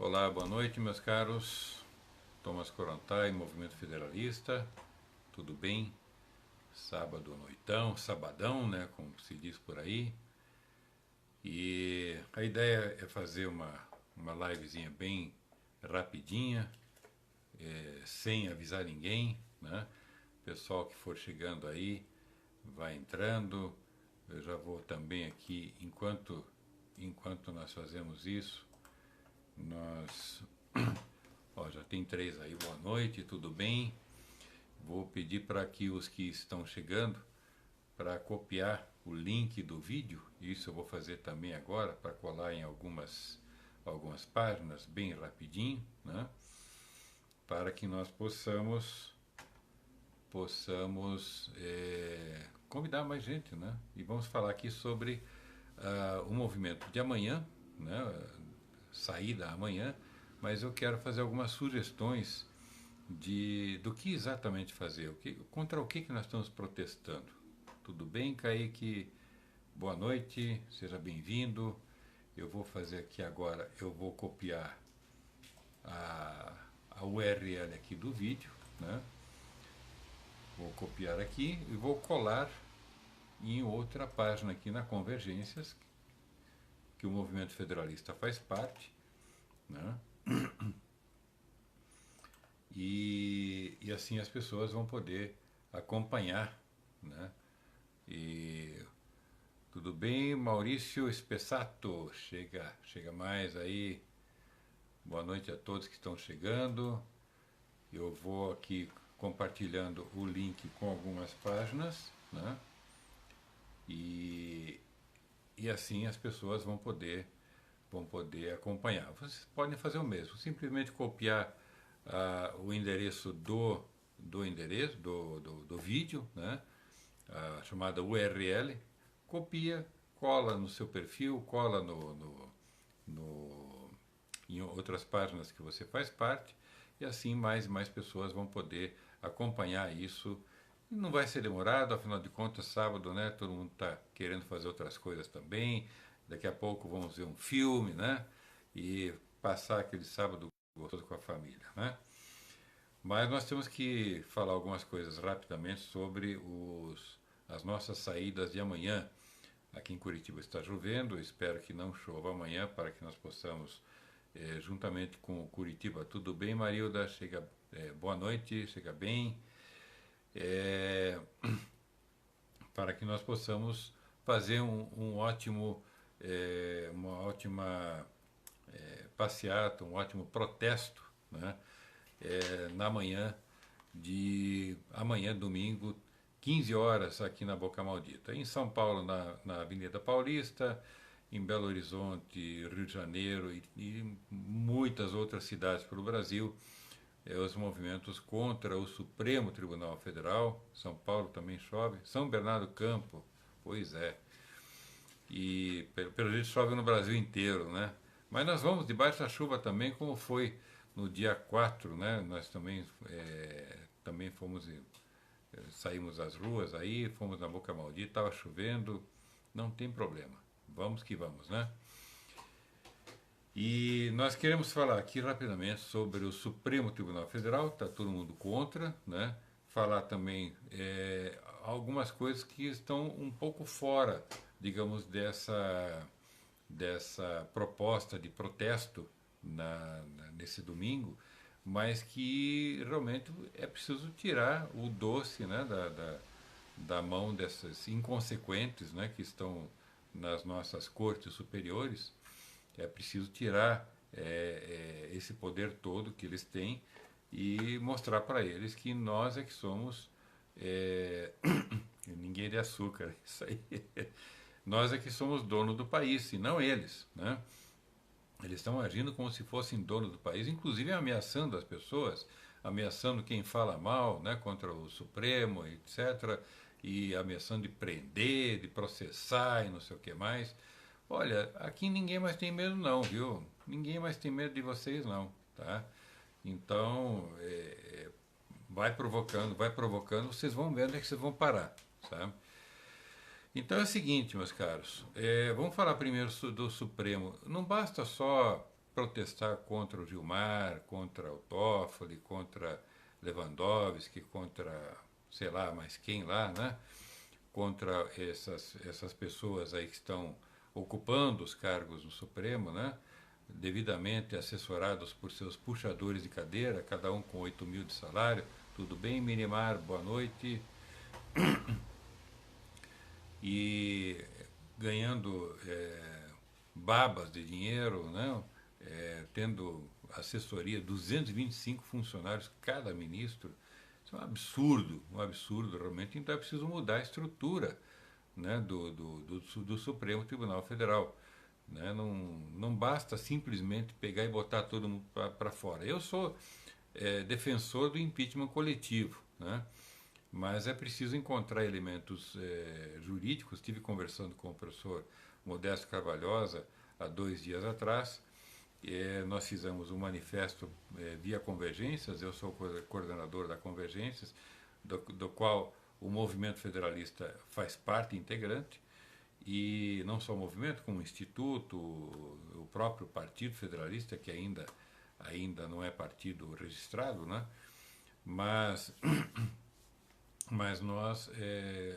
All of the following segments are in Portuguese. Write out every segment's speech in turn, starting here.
Olá, boa noite, meus caros. Thomas Corontai, Movimento Federalista. Tudo bem? Sábado, noitão, sabadão, né, como se diz por aí. E a ideia é fazer uma livezinha bem rapidinha, sem avisar ninguém, né? Pessoal que for chegando aí, vai entrando. Eu já vou também aqui, enquanto nós fazemos isso, nós... Ó, já tem três aí, boa noite, tudo bem? Vou pedir para que os que estão chegando, para copiar o link do vídeo, isso eu vou fazer também agora, para colar em algumas páginas, bem rapidinho, né? Para que nós possamos convidar mais gente, né? E vamos falar aqui sobre o movimento de amanhã, né? Saída amanhã, mas eu quero fazer algumas sugestões do que exatamente fazer, contra o que nós estamos protestando. Tudo bem, Kaique? Boa noite, seja bem-vindo. Eu vou fazer aqui agora, eu vou copiar a URL aqui do vídeo, né? Vou copiar aqui e vou colar em outra página aqui na Convergências, que o Movimento Federalista faz parte, né? E assim as pessoas vão poder acompanhar, né? E tudo bem, Maurício Espessato, chega mais aí. Boa noite a todos que estão chegando. Eu vou aqui compartilhando o link com algumas páginas, né? E assim as pessoas vão poder acompanhar. Vocês podem fazer o mesmo, simplesmente copiar o endereço do vídeo, né? A chamada URL, copia, cola no seu perfil, cola em outras páginas que você faz parte, e assim mais e mais pessoas vão poder acompanhar isso. E não vai ser demorado, afinal de contas, sábado, né? Todo mundo está querendo fazer outras coisas também. Daqui a pouco vamos ver um filme, né? E passar aquele sábado gostoso com a família, né? Mas nós temos que falar algumas coisas rapidamente sobre as nossas saídas de amanhã. Aqui em Curitiba está chovendo, espero que não chova amanhã para que nós possamos, juntamente com o Curitiba, tudo bem, Marilda? Boa noite, chega bem. Para que nós possamos fazer uma ótima passeata, um ótimo protesto, né? Na manhã de amanhã, domingo, 15 horas, aqui na Boca Maldita. Em São Paulo, na Avenida Paulista, em Belo Horizonte, Rio de Janeiro e muitas outras cidades pelo Brasil, os movimentos contra o Supremo Tribunal Federal. São Paulo também chove. São Bernardo do Campo, pois é. E pelo jeito chove no Brasil inteiro, né? Mas nós vamos debaixo da chuva também, como foi no dia 4, né? Nós também saímos às ruas aí, fomos na Boca Maldita, estava chovendo, não tem problema. Vamos que vamos, né? E nós queremos falar aqui rapidamente sobre o Supremo Tribunal Federal, está todo mundo contra, né? Falar também algumas coisas que estão um pouco fora, digamos, dessa proposta de protesto nesse domingo, mas que realmente é preciso tirar o doce, né, da mão dessas inconsequentes, né, que estão nas nossas cortes superiores. É preciso tirar esse poder todo que eles têm e mostrar para eles que nós é que somos ninguém de açúcar, isso aí. Nós é que somos dono do país, e não eles, né? Eles estão agindo como se fossem dono do país, inclusive ameaçando as pessoas, ameaçando quem fala mal, né, contra o Supremo, etc., e ameaçando de prender, de processar e não sei o que mais. Olha, aqui ninguém mais tem medo não, viu? Ninguém mais tem medo de vocês não, tá? Então, vai provocando, vocês vão ver onde é que vocês vão parar, sabe? Então é o seguinte, meus caros, vamos falar primeiro do Supremo. Não basta só protestar contra o Gilmar, contra o Toffoli, contra Lewandowski, contra sei lá mais quem lá, né? Contra essas pessoas aí que estão ocupando os cargos no Supremo, né? Devidamente assessorados por seus puxadores de cadeira, cada um com 8.000 de salário. Tudo bem, Minimar? Boa noite. E ganhando babas de dinheiro, né? Tendo assessoria, 225 funcionários cada ministro. Isso é um absurdo realmente. Então é preciso mudar a estrutura, né, do Supremo Tribunal Federal. Né? Não basta simplesmente pegar e botar todo mundo para fora. Eu sou defensor do impeachment coletivo, né? Mas é preciso encontrar elementos jurídicos. Estive conversando com o professor Modesto Carvalhosa há 2 dias atrás. Nós fizemos um manifesto via Convergências. Eu sou coordenador da Convergências, do qual o movimento federalista faz parte integrante, e não só o movimento, como o Instituto, o próprio Partido Federalista, que ainda não é partido registrado, né? Mas nós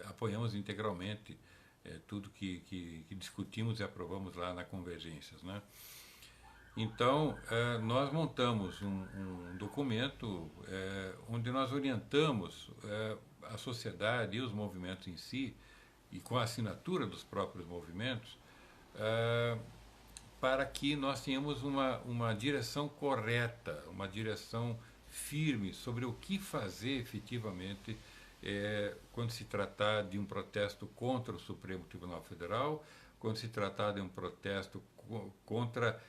apoiamos integralmente tudo que discutimos e aprovamos lá na Convergências, né? Então, nós montamos um documento onde nós orientamos a sociedade e os movimentos em si, e com a assinatura dos próprios movimentos, para que nós tenhamos uma direção correta, uma direção firme sobre o que fazer efetivamente quando se tratar de um protesto contra o Supremo Tribunal Federal, quando se tratar de um protesto contra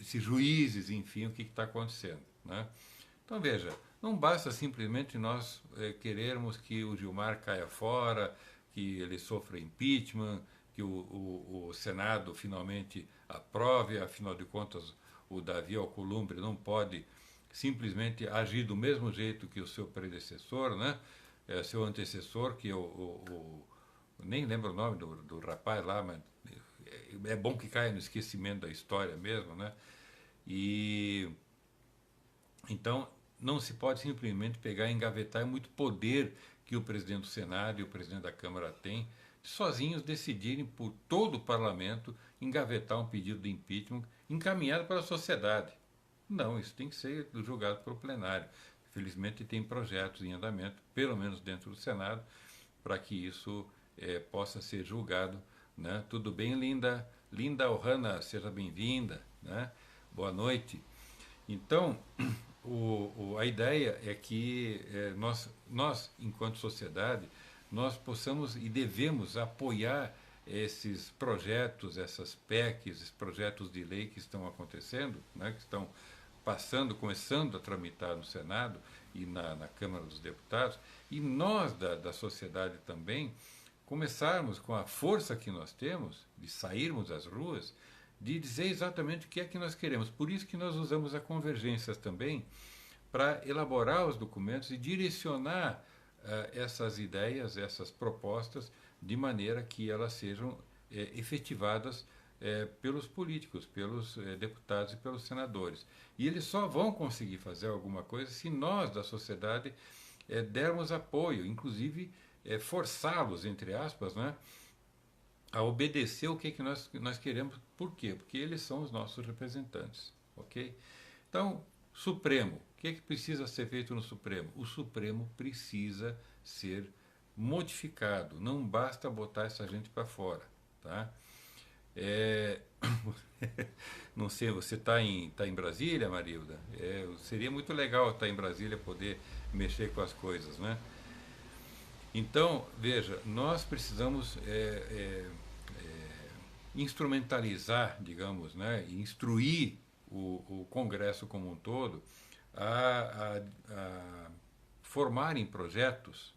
esses juízes, enfim, o que está acontecendo, né? Então, veja, não basta simplesmente nós querermos que o Gilmar caia fora, que ele sofra impeachment, que o Senado finalmente aprove. Afinal de contas, o Davi Alcolumbre não pode simplesmente agir do mesmo jeito que o seu predecessor, né? Seu antecessor, que nem lembro o nome do rapaz lá, mas é bom que caia no esquecimento da história mesmo, né? E então não se pode simplesmente pegar e engavetar. É muito poder que o presidente do Senado e o presidente da Câmara têm, de sozinhos decidirem por todo o parlamento engavetar um pedido de impeachment encaminhado para a sociedade. Não, isso tem que ser julgado pelo plenário. Felizmente tem projetos em andamento, pelo menos dentro do Senado, para que isso possa ser julgado, né? Tudo bem, Linda? Linda Ohana, seja bem-vinda, né? Boa noite. Então, a ideia é que nós, enquanto sociedade, nós possamos e devemos apoiar esses projetos, essas PECs, esses projetos de lei que estão acontecendo, né, que estão começando a tramitar no Senado e na Câmara dos Deputados, e nós da sociedade também começarmos, com a força que nós temos, de sairmos às ruas, de dizer exatamente o que é que nós queremos. Por isso que nós usamos a Convergências também, para elaborar os documentos e direcionar essas ideias, essas propostas, de maneira que elas sejam efetivadas pelos políticos, pelos deputados e pelos senadores. E eles só vão conseguir fazer alguma coisa se nós, da sociedade, dermos apoio, inclusive forçá-los, entre aspas, né, a obedecer o que nós queremos. Por quê? Porque eles são os nossos representantes, ok? Então, Supremo, o que precisa ser feito no Supremo? O Supremo precisa ser modificado, não basta botar essa gente para fora, tá? Não sei, você está em Brasília, Marilda? Seria muito legal estar em Brasília, poder mexer com as coisas, né? Então, veja, nós precisamos instrumentalizar, digamos, né, instruir o Congresso como um todo a formarem projetos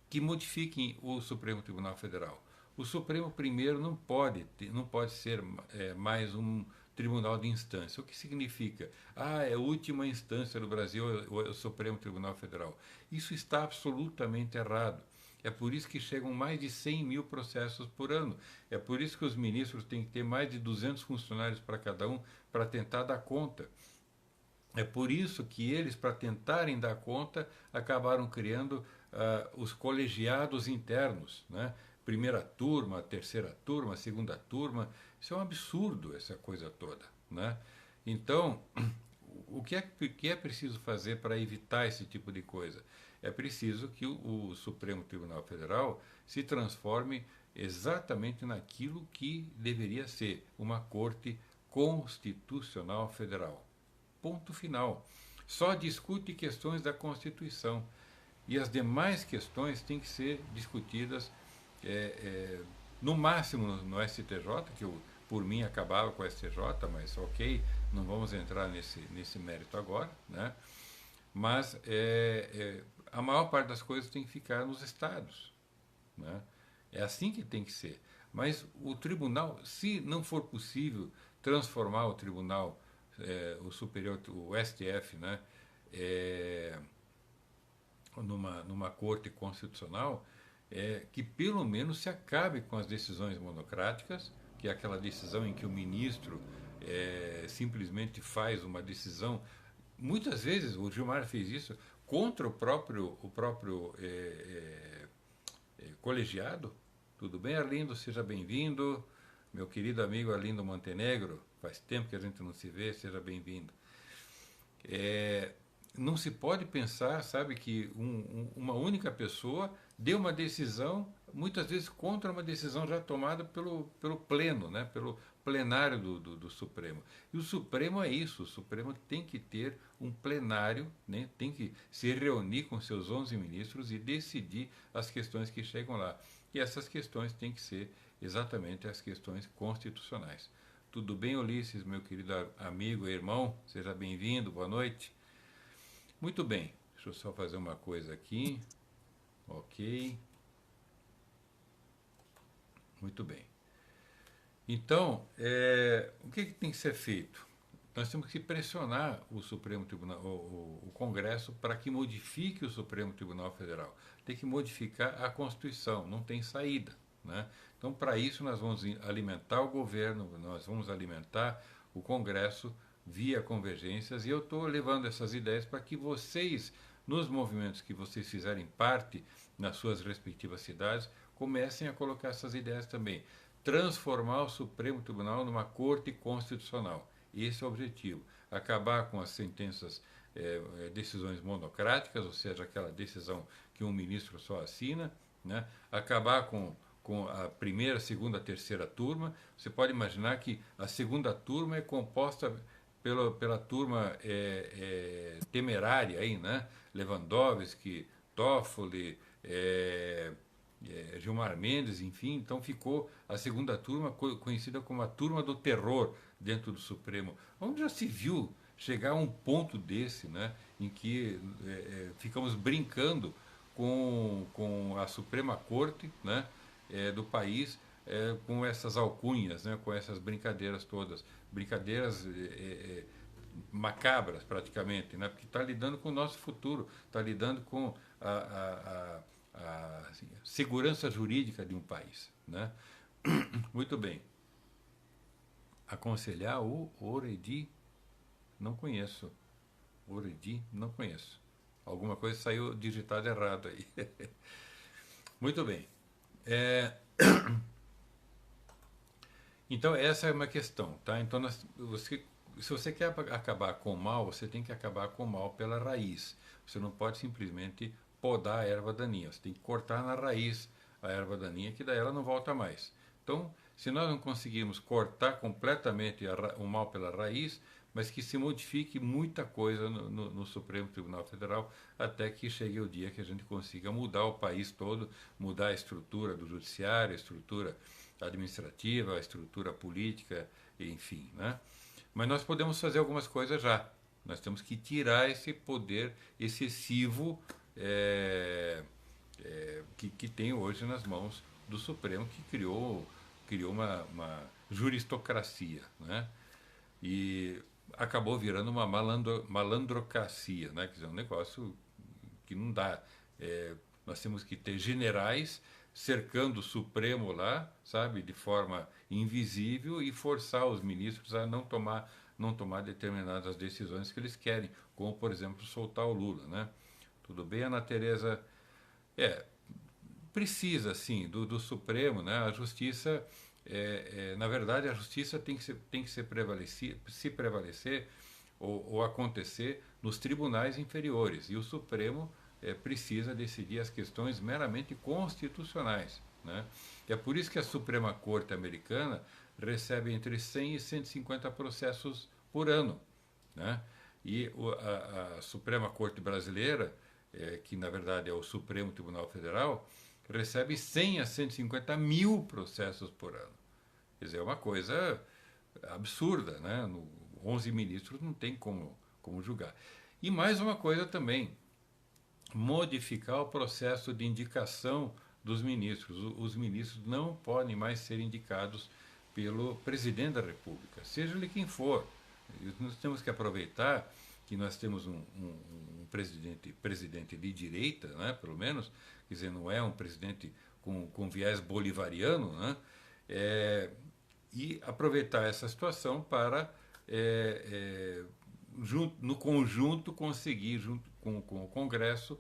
que modifiquem o Supremo Tribunal Federal. O Supremo, primeiro, não pode ser mais um tribunal de instância. O que significa? É a última instância do Brasil, o Supremo Tribunal Federal. Isso está absolutamente errado. É por isso que chegam mais de 100 mil processos por ano. É por isso que os ministros têm que ter mais de 200 funcionários para cada um para tentar dar conta. É por isso que eles, para tentarem dar conta, acabaram criando os colegiados internos, né? Primeira turma, terceira turma, segunda turma. Isso é um absurdo, essa coisa toda, né? Então, que é preciso fazer para evitar esse tipo de coisa? É preciso que o Supremo Tribunal Federal se transforme exatamente naquilo que deveria ser uma Corte Constitucional Federal. Ponto final. Só discute questões da Constituição. E as demais questões têm que ser discutidas é, é, no máximo no STJ, que eu, por mim acabava com o STJ, mas ok, não vamos entrar nesse mérito agora, né? Mas a maior parte das coisas tem que ficar nos estados, né? É assim que tem que ser. Mas o tribunal, se não for possível transformar o tribunal, o superior, o STF, né, é, numa corte constitucional, que pelo menos se acabe com as decisões monocráticas, que é aquela decisão em que o ministro simplesmente faz uma decisão. Muitas vezes o Gilmar fez isso contra o próprio colegiado. Tudo bem, Arlindo? Seja bem-vindo. Meu querido amigo Arlindo Montenegro, faz tempo que a gente não se vê, seja bem-vindo. Não se pode pensar, sabe, que uma única pessoa deu uma decisão, muitas vezes contra uma decisão já tomada pelo pleno, né, pelo plenário do Supremo. E o Supremo é isso, o Supremo tem que ter um plenário, né, tem que se reunir com seus 11 ministros e decidir as questões que chegam lá. E essas questões têm que ser exatamente as questões constitucionais. Tudo bem, Ulisses, meu querido amigo e irmão? Seja bem-vindo, boa noite. Muito bem, deixa eu só fazer uma coisa aqui. Ok. Muito bem. Então, o que tem que ser feito? Nós temos que pressionar o Supremo Tribunal, o Congresso, para que modifique o Supremo Tribunal Federal. Tem que modificar a Constituição, não tem saída, né? Então, para isso, nós vamos alimentar o governo, nós vamos alimentar o Congresso via convergências, e eu estou levando essas ideias para que vocês, nos movimentos que vocês fizerem parte nas suas respectivas cidades, comecem a colocar essas ideias também. Transformar o Supremo Tribunal numa corte constitucional. Esse é o objetivo. Acabar com as sentenças, decisões monocráticas, ou seja, aquela decisão que um ministro só assina, né? Acabar com a primeira, segunda, terceira turma. Você pode imaginar que a segunda turma é composta pela turma temerária aí, né? Lewandowski, Toffoli, Gilmar Mendes, enfim. Então ficou a segunda turma conhecida como a turma do terror dentro do Supremo. Onde já se viu chegar a um ponto desse, né? Em que ficamos brincando com a Suprema Corte, né? Do país, com essas alcunhas, né? Com essas brincadeiras todas. Brincadeiras macabras, praticamente, né? Porque está lidando com o nosso futuro, está lidando com a segurança jurídica de um país, né? Muito bem. Aconselhar o Oredi, não conheço. Oredi, não conheço. Alguma coisa saiu digitado errado aí. Muito bem. Então, essa é uma questão, tá? Então, se você quer acabar com o mal, você tem que acabar com o mal pela raiz. Você não pode simplesmente podar a erva daninha. Você tem que cortar na raiz a erva daninha, que daí ela não volta mais. Então, se nós não conseguirmos cortar completamente o mal pela raiz, mas que se modifique muita coisa no Supremo Tribunal Federal, até que chegue o dia que a gente consiga mudar o país todo, mudar a estrutura do judiciário, a estrutura administrativa, a estrutura política, enfim, né? Mas nós podemos fazer algumas coisas já. Nós temos que tirar esse poder excessivo que tem hoje nas mãos do Supremo, que criou uma juristocracia, né? E acabou virando uma malandrocracia, né? Quer dizer, um negócio que não dá. Nós temos que ter generais cercando o Supremo lá, sabe, de forma invisível e forçar os ministros a não tomar determinadas decisões que eles querem, como, por exemplo, soltar o Lula, né? Tudo bem, Ana Tereza? É, precisa, sim, do Supremo, né? A Justiça, na verdade, a Justiça tem que ser se prevalecer ou acontecer nos tribunais inferiores. E o Supremo precisa decidir as questões meramente constitucionais, né? E é por isso que a Suprema Corte americana recebe entre 100 e 150 processos por ano, né? E a Suprema Corte Brasileira, que na verdade é o Supremo Tribunal Federal, recebe 100 a 150 mil processos por ano. Quer dizer, é uma coisa absurda, né? 11 ministros não tem como julgar. E mais uma coisa também, modificar o processo de indicação dos ministros. Os ministros não podem mais ser indicados pelo presidente da República, seja ele quem for. Nós temos que aproveitar que nós temos um presidente de direita, né, pelo menos, quer dizer, não é um presidente com viés bolivariano, né, e aproveitar essa situação para, no conjunto, conseguir, junto com o Congresso,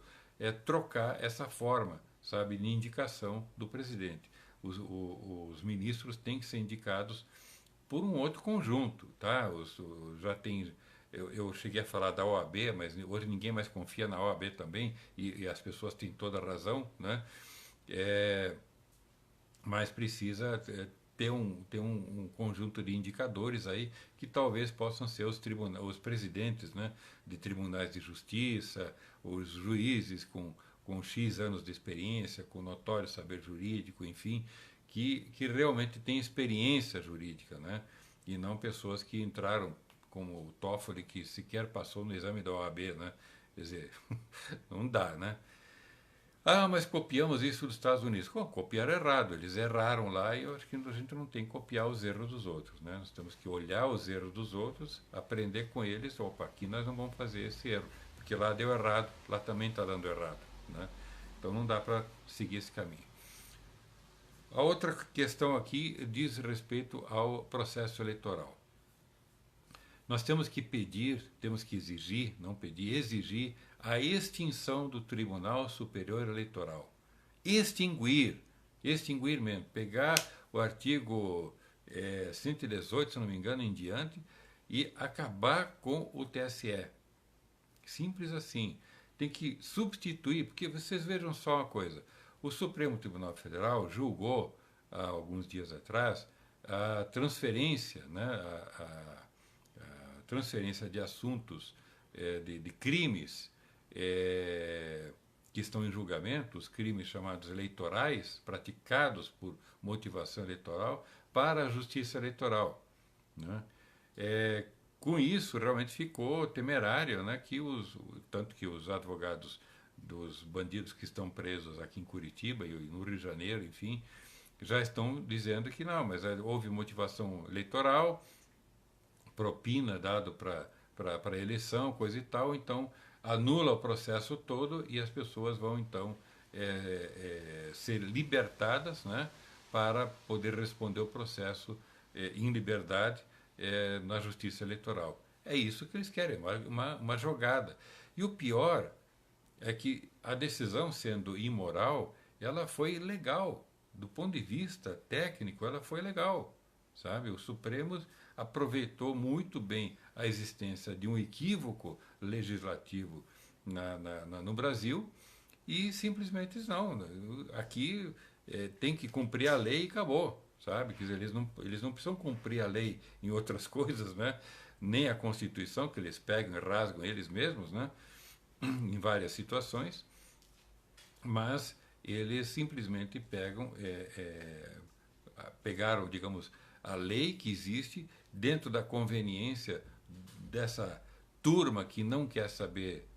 trocar essa forma, sabe, de indicação do presidente. Os ministros têm que ser indicados por um outro conjunto, tá? Já tem, eu cheguei a falar da OAB, mas hoje ninguém mais confia na OAB também, e as pessoas têm toda a razão, né? Mas precisa ter um conjunto de indicadores aí que talvez possam ser os presidentes, né, de tribunais de justiça, os juízes com X anos de experiência, com notório saber jurídico, enfim, que realmente têm experiência jurídica, né, e não pessoas que entraram como o Toffoli, que sequer passou no exame da OAB, né, quer dizer, não dá, né. Ah, mas copiamos isso dos Estados Unidos. Copiaram errado, eles erraram lá e eu acho que a gente não tem que copiar os erros dos outros, né? Nós temos que olhar os erros dos outros, aprender com eles. Opa, aqui nós não vamos fazer esse erro, porque lá deu errado, lá também está dando errado, né? Então não dá para seguir esse caminho. A outra questão aqui diz respeito ao processo eleitoral. Nós temos que pedir, temos que exigir, não pedir, exigir a extinção do Tribunal Superior Eleitoral. Extinguir mesmo, pegar o artigo 118, se não me engano, em diante, e acabar com o TSE. Simples assim. Tem que substituir, porque vocês vejam só uma coisa, o Supremo Tribunal Federal julgou, há alguns dias atrás, a transferência, né, a transferência de assuntos, de crimes que estão em julgamento, os crimes chamados eleitorais, praticados por motivação eleitoral, para a justiça eleitoral, né? Com isso, realmente ficou temerário, né, tanto que os advogados dos bandidos que estão presos aqui em Curitiba e no Rio de Janeiro, enfim, já estão dizendo que não, mas houve motivação eleitoral, propina dado para a eleição, coisa e tal, então anula o processo todo e as pessoas vão então ser libertadas, né, para poder responder o processo em liberdade na justiça eleitoral. É isso que eles querem, uma jogada. E o pior é que a decisão, sendo imoral, ela foi legal. Do ponto de vista técnico, ela foi legal, sabe? O Supremo aproveitou muito bem a existência de um equívoco legislativo no Brasil e simplesmente não. Aqui tem que cumprir a lei e acabou, sabe? Quer dizer, eles não precisam cumprir a lei em outras coisas, né? Nem a Constituição, que eles pegam e rasgam eles mesmos, né? Em várias situações, mas eles simplesmente pegaram, digamos, a lei que existe dentro da conveniência dessa turma que não quer saber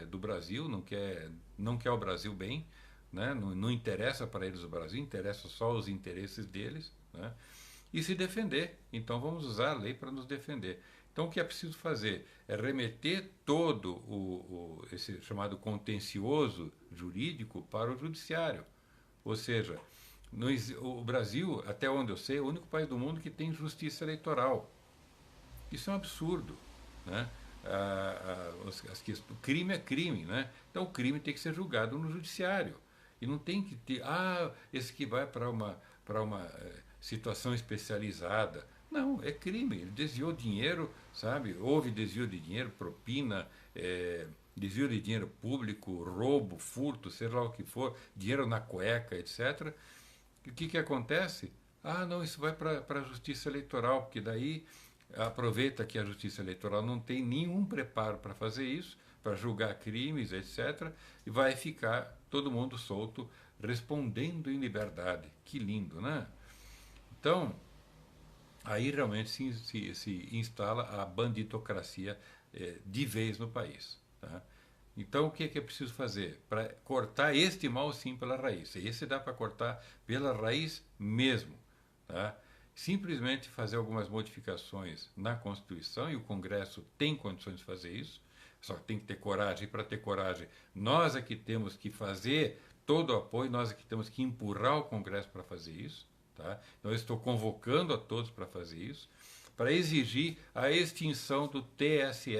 do Brasil, não quer o Brasil bem, né? Não interessa para eles o Brasil, interessa só os interesses deles, né? E se defender. Então vamos usar a lei para nos defender. Então, o que é preciso fazer é remeter todo esse chamado contencioso jurídico para o judiciário. Ou seja, o Brasil, até onde eu sei, é o único país do mundo que tem justiça eleitoral. Isso é um absurdo, né? O crime é crime, né? Então o crime tem que ser julgado no judiciário. E não tem que ter, esse que vai para uma situação especializada. Não, é crime. Ele desviou dinheiro, sabe? Houve desvio de dinheiro, propina, desvio de dinheiro público, roubo, furto, seja lá o que for, dinheiro na cueca, etc. E o que acontece? Não, isso vai para a justiça eleitoral, porque daí aproveita que a justiça eleitoral não tem nenhum preparo para fazer isso, para julgar crimes, etc., e vai ficar todo mundo solto, respondendo em liberdade. Que lindo, né? Então, aí realmente se instala a banditocracia de vez no país. Tá? Então, o que é preciso fazer? Para cortar este mal, sim, pela raiz. Esse dá para cortar pela raiz mesmo. Tá? Simplesmente fazer algumas modificações na Constituição, e o Congresso tem condições de fazer isso, só tem que ter coragem, e para ter coragem, nós é que temos que fazer todo o apoio, nós é que temos que empurrar o Congresso para fazer isso. Tá? Então, eu estou convocando a todos para fazer isso, para exigir a extinção do TSE,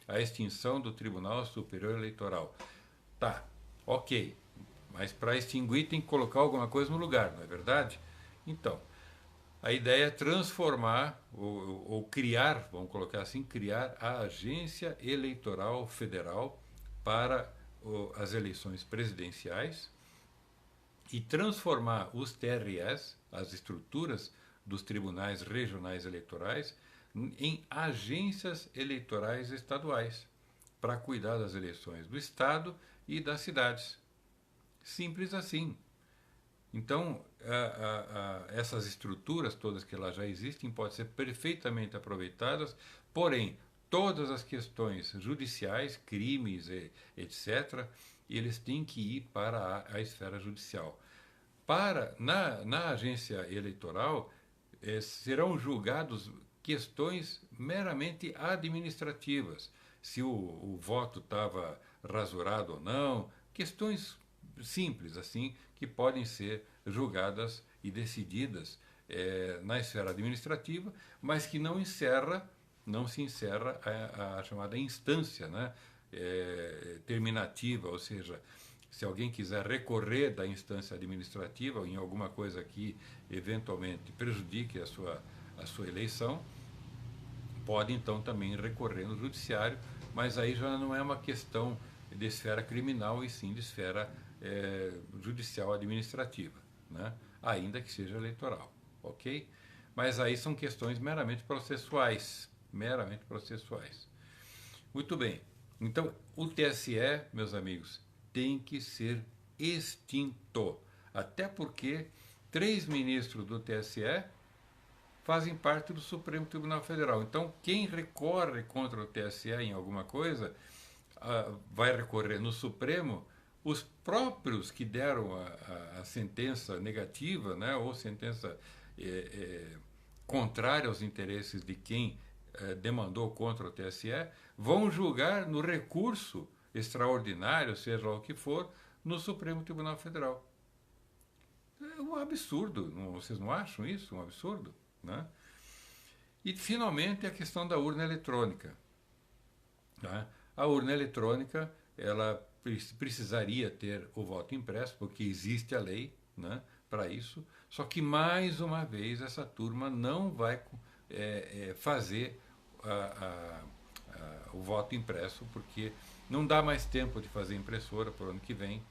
a extinção do Tribunal Superior Eleitoral. Tá, ok, mas para extinguir tem que colocar alguma coisa no lugar, não é verdade? Então, a ideia é transformar, ou criar, vamos colocar assim, criar a Agência Eleitoral Federal para as eleições presidenciais e transformar os TREs, as estruturas dos tribunais regionais eleitorais, em agências eleitorais estaduais, para cuidar das eleições do Estado e das cidades. Simples assim. Então, essas estruturas todas que lá já existem podem ser perfeitamente aproveitadas, porém, todas as questões judiciais, crimes, etc., eles têm que ir para a esfera judicial. Na agência eleitoral, serão julgados questões meramente administrativas. Se o voto estava rasurado ou não, questões simples assim, que podem ser julgadas e decididas na esfera administrativa, mas que não se encerra a chamada instância, né, terminativa, ou seja, se alguém quiser recorrer da instância administrativa ou em alguma coisa que eventualmente prejudique a sua eleição, pode então também recorrer no judiciário, mas aí já não é uma questão de esfera criminal e sim de esfera judicial administrativa, né? Ainda que seja eleitoral, ok? Mas aí são questões meramente processuais, meramente processuais. Muito bem, então o TSE, meus amigos, tem que ser extinto, até porque 3 ministros do TSE fazem parte do Supremo Tribunal Federal. Então, quem recorre contra o TSE em alguma coisa, vai recorrer no Supremo. Os próprios que deram a sentença negativa, né, ou sentença contrária aos interesses de quem demandou contra o TSE, vão julgar no recurso extraordinário, seja lá o que for, no Supremo Tribunal Federal. É um absurdo, vocês não acham isso um absurdo? Né? E, finalmente, a questão da urna eletrônica. Tá? A urna eletrônica, ela precisaria ter o voto impresso, porque existe a lei, né, para isso, só que, mais uma vez, essa turma não vai fazer o voto impresso, porque não dá mais tempo de fazer impressora para o ano que vem.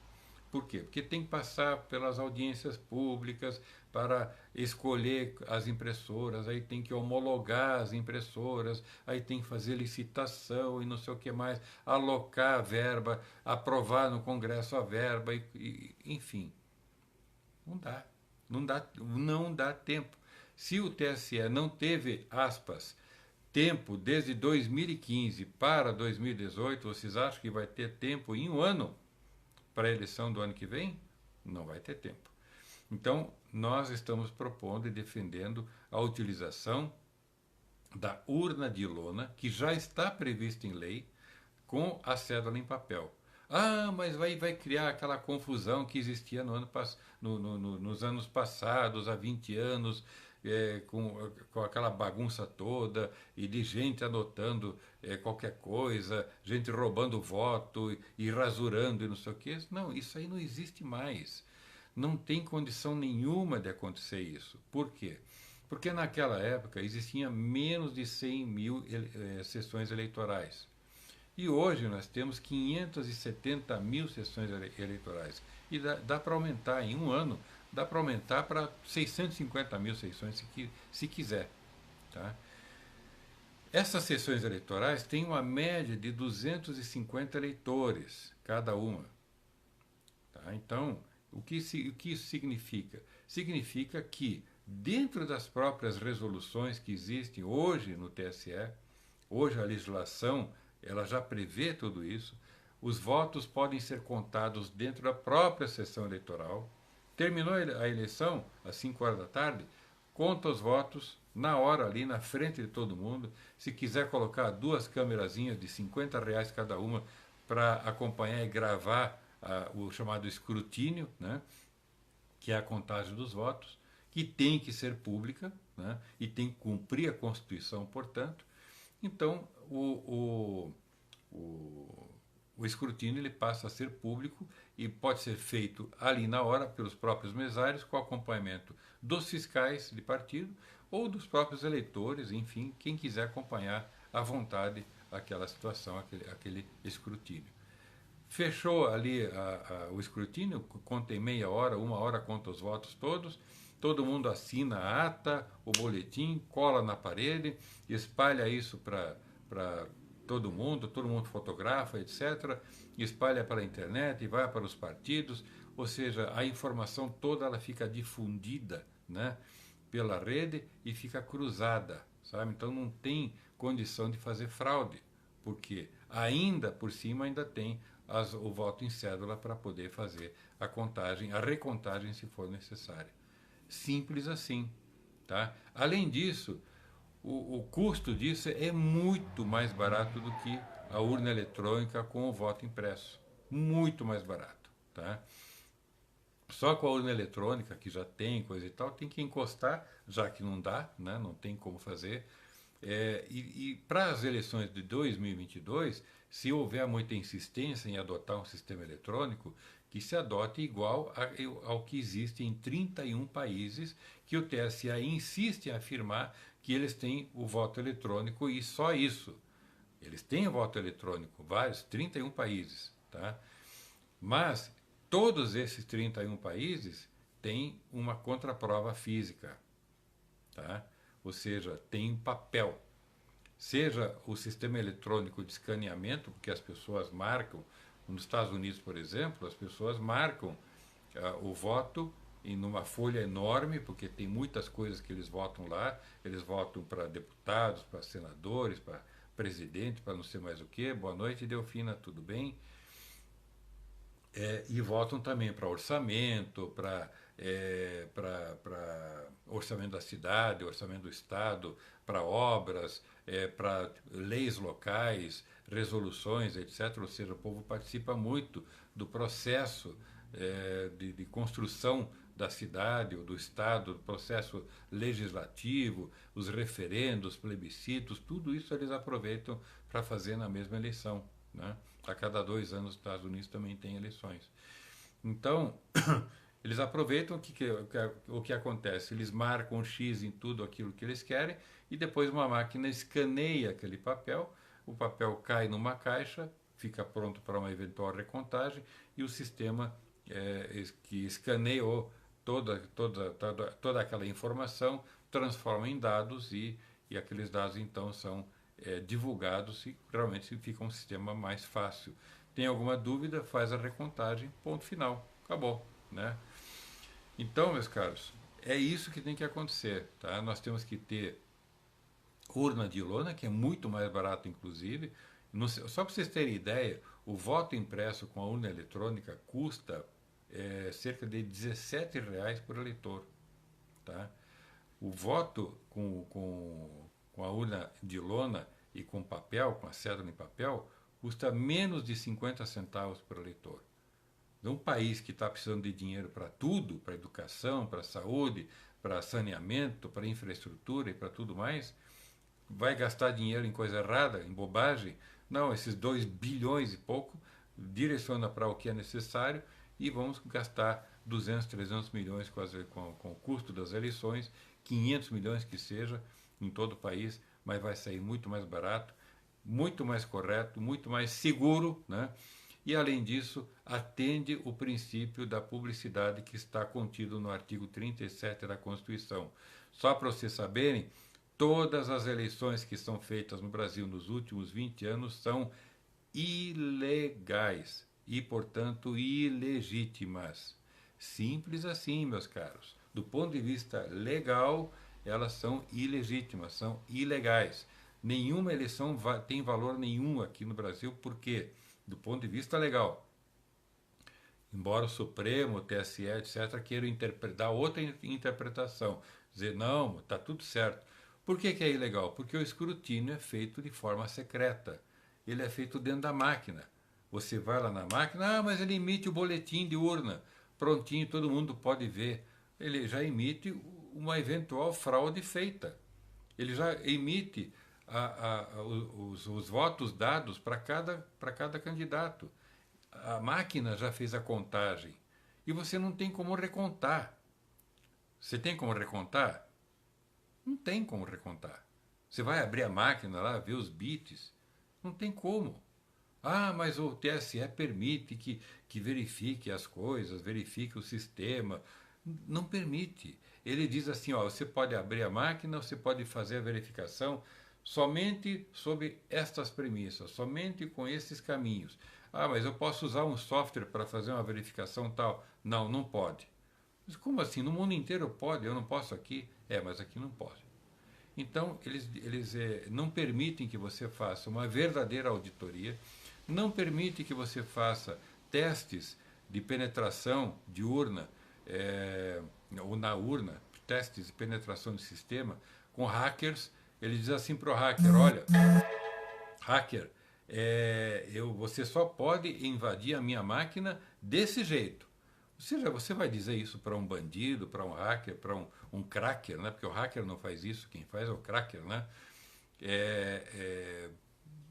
Por quê? Porque tem que passar pelas audiências públicas para escolher as impressoras, aí tem que homologar as impressoras, aí tem que fazer licitação e não sei o que mais, alocar a verba, aprovar no Congresso a verba, enfim. Não dá. Não dá tempo. Se o TSE não teve, aspas, tempo desde 2015 para 2018, vocês acham que vai ter tempo em um ano para a eleição do ano que vem? Não vai ter tempo. Então, nós estamos propondo e defendendo a utilização da urna de lona, que já está prevista em lei, com a cédula em papel. Ah, mas vai criar aquela confusão que existia nos anos passados, há 20 anos, com aquela bagunça toda, e de gente anotando qualquer coisa, gente roubando voto e rasurando e não sei o quê. Não, isso aí não existe mais. Não tem condição nenhuma de acontecer isso. Por quê? Porque naquela época existiam menos de 100 mil sessões eleitorais. E hoje nós temos 570 mil sessões eleitorais. E dá para aumentar em um ano, dá para aumentar para 650 mil sessões se quiser. Tá? Essas sessões eleitorais têm uma média de 250 eleitores cada uma. Tá? Então, o que isso significa? Significa que, dentro das próprias resoluções que existem hoje no TSE, hoje a legislação ela já prevê tudo isso, os votos podem ser contados dentro da própria sessão eleitoral. Terminou a eleição, às 5 horas da tarde, conta os votos na hora ali, na frente de todo mundo. Se quiser colocar duas câmerazinhas de R$ 50 cada uma para acompanhar e gravar o chamado escrutínio, né, que é a contagem dos votos, que tem que ser pública, né, e tem que cumprir a Constituição, portanto. Então, o escrutínio ele passa a ser público e pode ser feito ali na hora pelos próprios mesários, com acompanhamento dos fiscais de partido ou dos próprios eleitores, enfim, quem quiser acompanhar à vontade aquela situação, aquele escrutínio. Fechou ali o escrutínio, conta em meia hora, uma hora conta os votos todos, todo mundo assina a ata, o boletim, cola na parede, espalha isso para todo mundo fotografa, etc., espalha para a internet e vai para os partidos, ou seja, a informação toda ela fica difundida, né, pela rede e fica cruzada, sabe? Então não tem condição de fazer fraude, porque ainda por cima ainda tem o voto em cédula para poder fazer a contagem, a recontagem se for necessária. Simples assim. Tá? Além disso, o custo disso é muito mais barato do que a urna eletrônica com o voto impresso. Muito mais barato. Tá? Só com a urna eletrônica, que já tem coisa e tal, tem que encostar, já que não dá, né? Não tem como fazer. E para as eleições de 2022, se houver muita insistência em adotar um sistema eletrônico, que se adote igual ao que existe em 31 países, que o TSE insiste em afirmar que eles têm o voto eletrônico e só isso. Eles têm o voto eletrônico, vários, 31 países. Tá? Mas todos esses 31 países têm uma contraprova física. Tá? Ou seja, tem papel. Seja o sistema eletrônico de escaneamento, porque as pessoas marcam, nos Estados Unidos, por exemplo, as pessoas marcam o voto em uma folha enorme, porque tem muitas coisas que eles votam lá, eles votam para deputados, para senadores, para presidente, para não sei mais o que. Boa noite, Delfina, tudo bem? E votam também para orçamento, para orçamento da cidade, orçamento do estado, para obras, para leis locais, resoluções, etc. Ou seja, o povo participa muito do processo de construção da cidade ou do estado, do processo legislativo, os referendos, plebiscitos, tudo isso eles aproveitam para fazer na mesma eleição. Né? A cada 2 anos os Estados Unidos também tem eleições. Então, eles aproveitam o que acontece. Eles marcam um X em tudo aquilo que eles querem e depois uma máquina escaneia aquele papel, o papel cai numa caixa, fica pronto para uma eventual recontagem e o sistema que escaneou toda aquela informação transforma em dados e aqueles dados então são divulgados e realmente fica um sistema mais fácil. Tem alguma dúvida, faz a recontagem, ponto final, acabou. Né? Então, meus caros, é isso que tem que acontecer. Tá? Nós temos que ter urna de lona, que é muito mais barato, inclusive. Só para vocês terem ideia, o voto impresso com a urna eletrônica custa cerca de R$ 17 por eleitor. Tá? O voto com com a urna de lona e com papel, com a cédula em papel, custa menos de 50 centavos por eleitor. Um país que está precisando de dinheiro para tudo, para educação, para saúde, para saneamento, para infraestrutura e para tudo mais, vai gastar dinheiro em coisa errada, em bobagem? Não, esses 2 bilhões e pouco direciona para o que é necessário e vamos gastar 200, 300 milhões com o custo das eleições, 500 milhões que seja em todo o país, mas vai sair muito mais barato, muito mais correto, muito mais seguro, né? E, além disso, atende o princípio da publicidade que está contido no artigo 37 da Constituição. Só para vocês saberem, todas as eleições que são feitas no Brasil nos últimos 20 anos são ilegais e, portanto, ilegítimas. Simples assim, meus caros. Do ponto de vista legal, elas são ilegítimas, são ilegais. Nenhuma eleição tem valor nenhum aqui no Brasil, por quê? Do ponto de vista legal. Embora o Supremo, o TSE, etc., queiram dar outra interpretação, dizer, não, está tudo certo. Por que é ilegal? Porque o escrutínio é feito de forma secreta. Ele é feito dentro da máquina. Você vai lá na máquina, mas ele emite o boletim de urna. Prontinho, todo mundo pode ver. Ele já emite uma eventual fraude feita. Ele já emite os votos dados para cada candidato. A máquina já fez a contagem. E você não tem como recontar. Você tem como recontar? Não tem como recontar. Você vai abrir a máquina lá, ver os bits. Não tem como. Ah, mas o TSE permite que verifique as coisas, verifique o sistema. Não permite. Ele diz assim, ó, você pode abrir a máquina, você pode fazer a verificação somente sob estas premissas, somente com esses caminhos. Ah, mas eu posso usar um software para fazer uma verificação tal? Não, não pode. Mas como assim? No mundo inteiro pode, eu não posso aqui? É, mas aqui não pode. Então, eles não permitem que você faça uma verdadeira auditoria, não permitem que você faça testes de penetração de urna, ou na urna, testes de penetração de sistema, com hackers. Ele diz assim para o hacker, olha, hacker, você só pode invadir a minha máquina desse jeito. Ou seja, você vai dizer isso para um bandido, para um hacker, para um cracker, né? Porque o hacker não faz isso, quem faz é o cracker, né?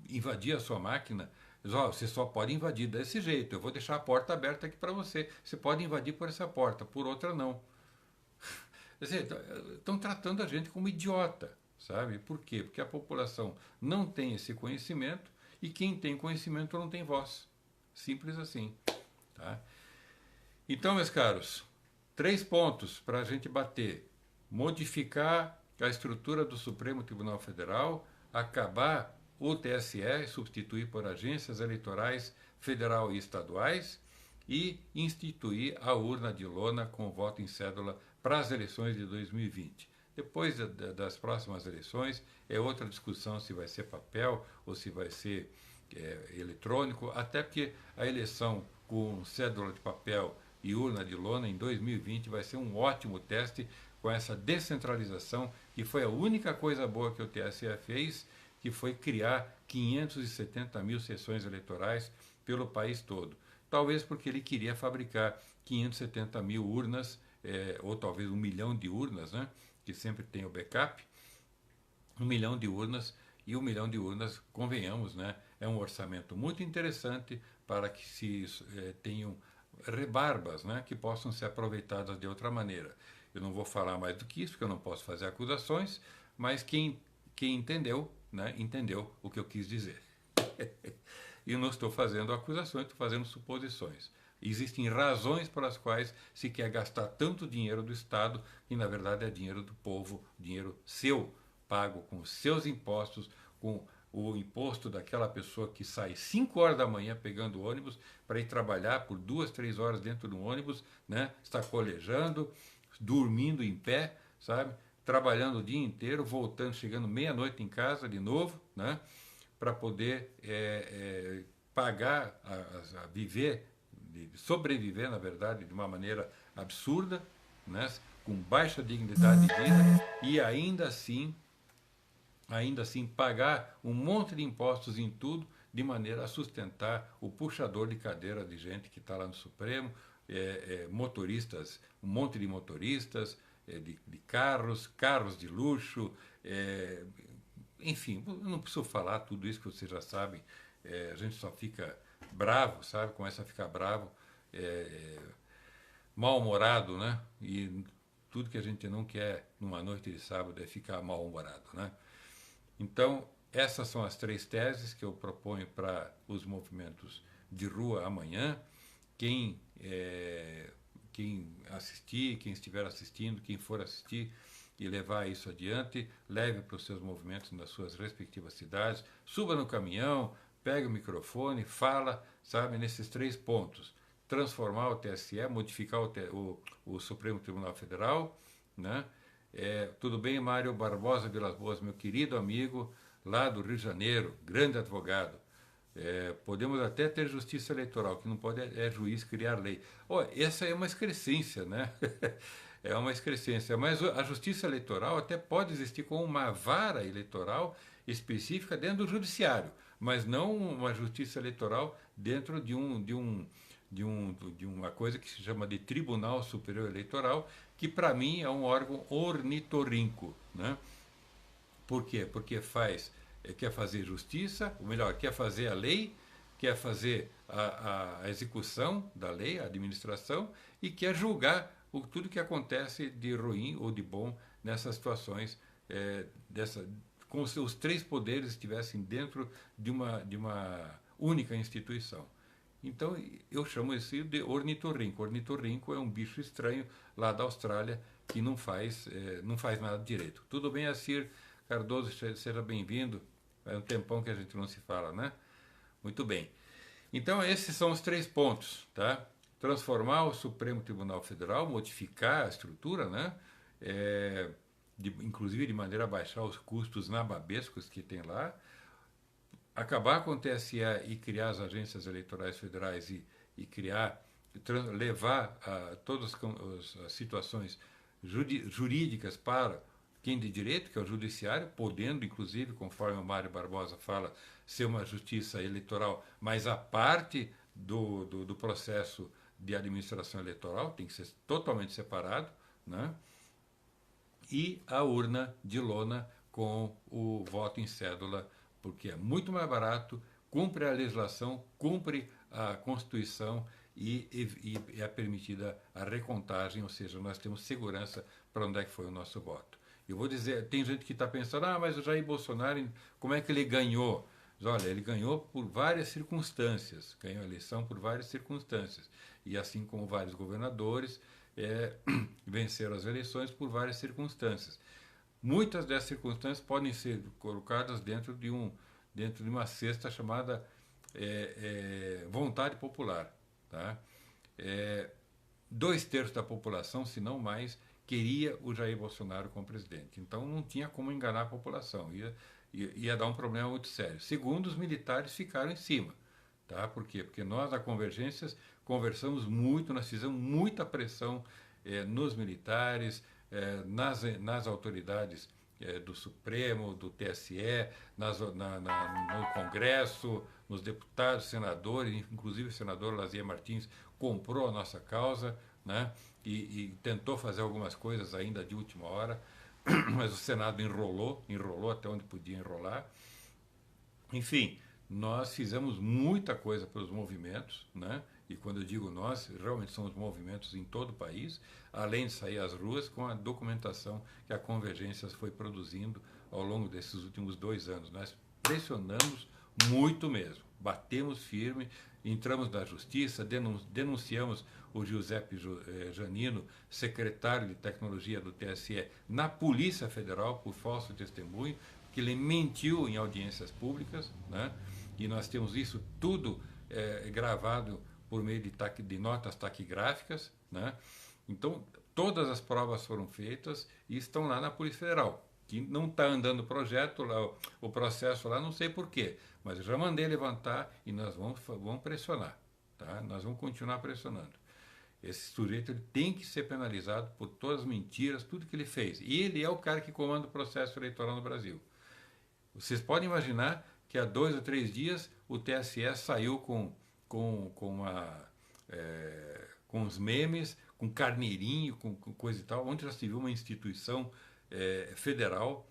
Invadir a sua máquina, diz, você só pode invadir desse jeito, eu vou deixar a porta aberta aqui para você. Você pode invadir por essa porta, por outra não. Quer dizer, estão tratando a gente como idiota, sabe? Por quê? Porque a população não tem esse conhecimento e quem tem conhecimento não tem voz. Simples assim, tá? Então, meus caros, 3 pontos para a gente bater. Modificar a estrutura do Supremo Tribunal Federal, acabar o TSE e substituir por agências eleitorais federal e estaduais e instituir a urna de lona com voto em cédula para as eleições de 2020. Depois das próximas eleições, é outra discussão se vai ser papel ou se vai ser eletrônico, até porque a eleição com cédula de papel e urna de lona em 2020 vai ser um ótimo teste com essa descentralização, que foi a única coisa boa que o TSE fez, que foi criar 570 mil sessões eleitorais pelo país todo. Talvez porque ele queria fabricar 570 mil urnas, ou talvez 1 milhão de urnas, né, que sempre tem o backup, 1 milhão de urnas, e 1 milhão de urnas, convenhamos, né, é um orçamento muito interessante para que se tenham rebarbas, né, que possam ser aproveitadas de outra maneira. Eu não vou falar mais do que isso, porque eu não posso fazer acusações, mas quem entendeu, né, entendeu o que eu quis dizer. E não estou fazendo acusações, estou fazendo suposições. Existem razões pelas quais se quer gastar tanto dinheiro do Estado, que na verdade é dinheiro do povo, dinheiro seu, pago com seus impostos, com o imposto daquela pessoa que sai 5 horas da manhã pegando o ônibus para ir trabalhar por 2, 3 horas dentro do ônibus, né? Está colejando, dormindo em pé, sabe? Trabalhando o dia inteiro, voltando, chegando meia-noite em casa de novo, né? Para poder pagar, viver, sobreviver, na verdade, de uma maneira absurda, né? Com baixa dignidade de vida, e ainda assim ainda assim pagar um monte de impostos em tudo, de maneira a sustentar o puxador de cadeira de gente que está lá no Supremo, motoristas, um monte de motoristas, de carros, carros de luxo, enfim, eu não preciso falar tudo isso que vocês já sabem, a gente só fica bravo, sabe? Começa a ficar bravo, é, mal-humorado, né? E tudo que a gente não quer numa noite de sábado é ficar mal-humorado, né? Então, essas são as três teses que eu proponho para os movimentos de rua amanhã. Quem, quem assistir, quem estiver assistindo, quem for assistir e levar isso adiante, leve para os seus movimentos nas suas respectivas cidades, suba no caminhão, pegue o microfone, fala, sabe, nesses três pontos. Transformar o TSE, modificar o Supremo Tribunal Federal, né? Tudo bem, Mário Barbosa Vilas Boas, meu querido amigo, lá do Rio de Janeiro, grande advogado. Podemos até ter justiça eleitoral, que não pode juiz criar lei. Essa é uma excrescência, né? É uma excrescência, mas a justiça eleitoral até pode existir com uma vara eleitoral específica dentro do judiciário, mas não uma justiça eleitoral dentro de uma coisa que se chama de Tribunal Superior Eleitoral, que para mim é um órgão ornitorrinco, né? Por quê? Porque quer fazer justiça, ou melhor, quer fazer a lei, quer fazer a execução da lei, a administração, e quer julgar tudo que acontece de ruim ou de bom nessas situações, como se os três poderes estivessem dentro de uma única instituição. Então eu chamo isso de ornitorrinco. Ornitorrinco é um bicho estranho lá da Austrália que não faz nada direito. Tudo bem, Assir Cardoso, seja bem-vindo. É um tempão que a gente não se fala, né? Muito bem. Então esses são os três pontos, tá? Transformar o Supremo Tribunal Federal, modificar a estrutura, né? Inclusive de maneira a baixar os custos nababescos que tem lá, acabar com o TSE e criar as agências eleitorais federais e levar todas as situações jurídicas para quem de direito, que é o judiciário, podendo, inclusive, conforme o Mário Barbosa fala, ser uma justiça eleitoral, mas a parte do processo de administração eleitoral tem que ser totalmente separado, né? E a urna de lona com o voto em cédula, porque é muito mais barato, cumpre a legislação, cumpre a Constituição e é permitida a recontagem, ou seja, nós temos segurança para onde é que foi o nosso voto. Eu vou dizer, tem gente que está pensando, mas o Jair Bolsonaro, como é que ele ganhou? Olha, ele ganhou por várias circunstâncias, ganhou a eleição por várias circunstâncias. E assim como vários governadores venceram as eleições por várias circunstâncias. Muitas dessas circunstâncias podem ser colocadas dentro de uma cesta chamada vontade popular. Tá? 2/3 da população, se não mais, queria o Jair Bolsonaro como presidente. Então não tinha como enganar a população, ia dar um problema muito sério. Segundo, os militares ficaram em cima. Tá? Por quê? Porque nós, da Convergências, conversamos muito, nós fizemos muita pressão nos militares, nas autoridades do Supremo, do TSE, no Congresso, nos deputados, senadores, inclusive o senador Lazier Martins comprou a nossa causa, né? E tentou fazer algumas coisas ainda de última hora, mas o Senado enrolou até onde podia enrolar. Enfim, nós fizemos muita coisa pelos movimentos, né? E quando eu digo nós, realmente são os movimentos em todo o país, além de sair às ruas com a documentação que a Convergências foi produzindo ao longo desses últimos 2 anos. Nós pressionamos muito mesmo, batemos firme, entramos na justiça, denunciamos o Giuseppe Janino, secretário de tecnologia do TSE, na Polícia Federal por falso testemunho, que ele mentiu em audiências públicas, né? E nós temos isso tudo gravado por meio de notas taquigráficas, né? Então, todas as provas foram feitas e estão lá na Polícia Federal, que não está andando o processo lá, não sei porquê, mas eu já mandei levantar e nós vamos pressionar, tá? Nós vamos continuar pressionando. Esse sujeito ele tem que ser penalizado por todas as mentiras, tudo que ele fez. E ele é o cara que comanda o processo eleitoral no Brasil. Vocês podem imaginar que há 2 ou 3 dias o TSE saiu com os memes, com carneirinho, com coisa e tal, onde já se viu uma instituição federal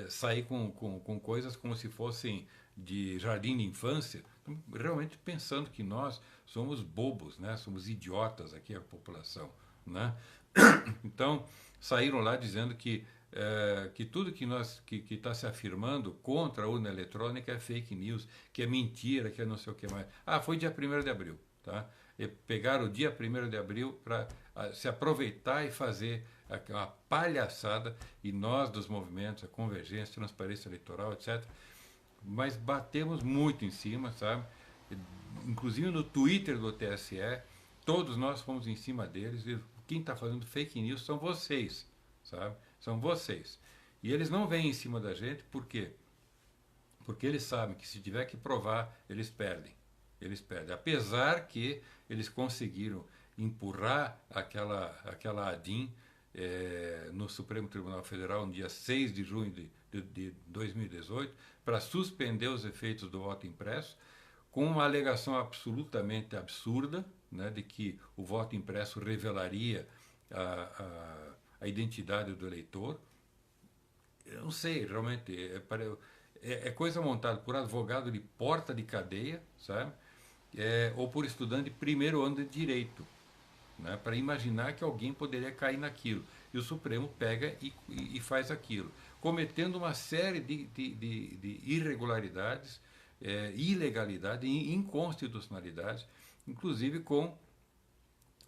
sair com coisas como se fossem de jardim de infância, realmente pensando que nós somos bobos, né? Somos idiotas aqui, a população. Né? Então, saíram lá dizendo que tudo que está se afirmando contra a urna eletrônica é fake news, que é mentira, que é não sei o que mais. Ah, foi dia 1º de abril. Tá? E pegaram o dia 1º de abril para se aproveitar e fazer uma palhaçada, e nós dos movimentos, a Convergência, Transparência Eleitoral, etc., mas batemos muito em cima, sabe? Inclusive no Twitter do TSE, todos nós fomos em cima deles, e quem está fazendo fake news são vocês, sabe? São vocês. E eles não vêm em cima da gente, por quê? Porque eles sabem que se tiver que provar, eles perdem. Eles perdem. Apesar que eles conseguiram empurrar aquela ADIM no Supremo Tribunal Federal no dia 6 de junho de 2018 para suspender os efeitos do voto impresso, com uma alegação absolutamente absurda, né, de que o voto impresso revelaria a identidade do eleitor. Eu não sei, realmente, é coisa montada por advogado de porta de cadeia, sabe? Ou por estudante de primeiro ano de direito, né, para imaginar que alguém poderia cair naquilo. E o Supremo pega e faz aquilo, cometendo uma série de irregularidades, ilegalidades e inconstitucionalidades, inclusive com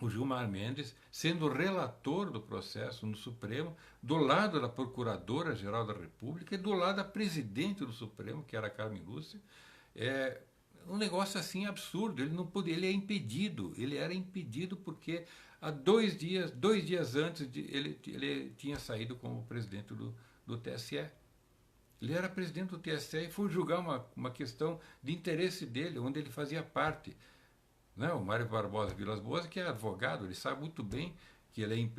o Gilmar Mendes sendo relator do processo no Supremo, do lado da Procuradora-Geral da República e do lado da presidente do Supremo, que era a Carmen Lúcia. Um negócio assim absurdo. Ele não podia, ele é impedido. Ele era impedido porque há 2 dias antes ele tinha saído como presidente do TSE. Ele era presidente do TSE e foi julgar uma questão de interesse dele, onde ele fazia parte. Não, o Mário Barbosa Vilas Boas, que é advogado, ele sabe muito bem que ele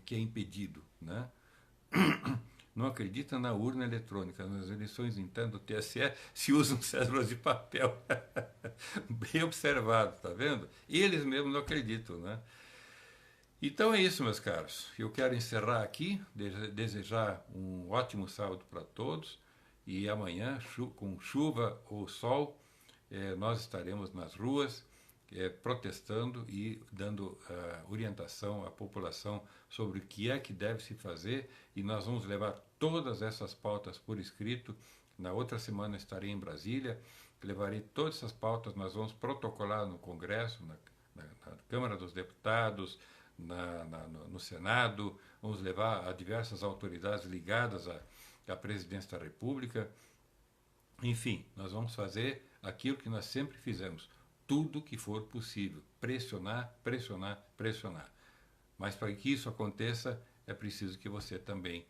que é impedido. Né? Não acredita na urna eletrônica. Nas eleições, então, do TSE se usam cédulas de papel. Bem observado, tá vendo? Eles mesmos não acreditam, né? Então é isso, meus caros. Eu quero encerrar aqui, desejar um ótimo sábado para todos, e amanhã, com chuva ou sol, nós estaremos nas ruas, protestando e dando orientação à população sobre o que é que deve se fazer, e nós vamos levar todas essas pautas por escrito. Na outra semana estarei em Brasília, levarei todas essas pautas, nós vamos protocolar no Congresso, na Câmara dos Deputados, no Senado, vamos levar a diversas autoridades ligadas à Presidência da República. Enfim, nós vamos fazer aquilo que nós sempre fizemos, tudo que for possível, pressionar, pressionar, pressionar. Mas para que isso aconteça, é preciso que você também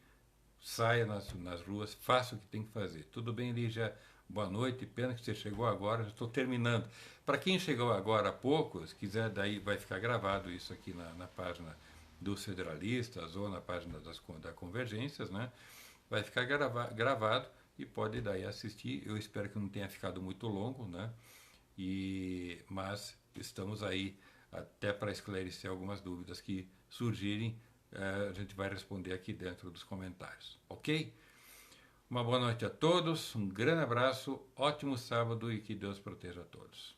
saia nas ruas, faça o que tem que fazer. Tudo bem, Lígia? Boa noite, pena que você chegou agora, já estou terminando. Para quem chegou agora há pouco, se quiser, daí vai ficar gravado isso aqui na página dos Federalistas ou na página da Convergências, né? Vai ficar gravado e pode daí assistir. Eu espero que não tenha ficado muito longo, né? Mas estamos aí até para esclarecer algumas dúvidas que surgirem, a gente vai responder aqui dentro dos comentários, ok? Uma boa noite a todos, um grande abraço, ótimo sábado e que Deus proteja a todos.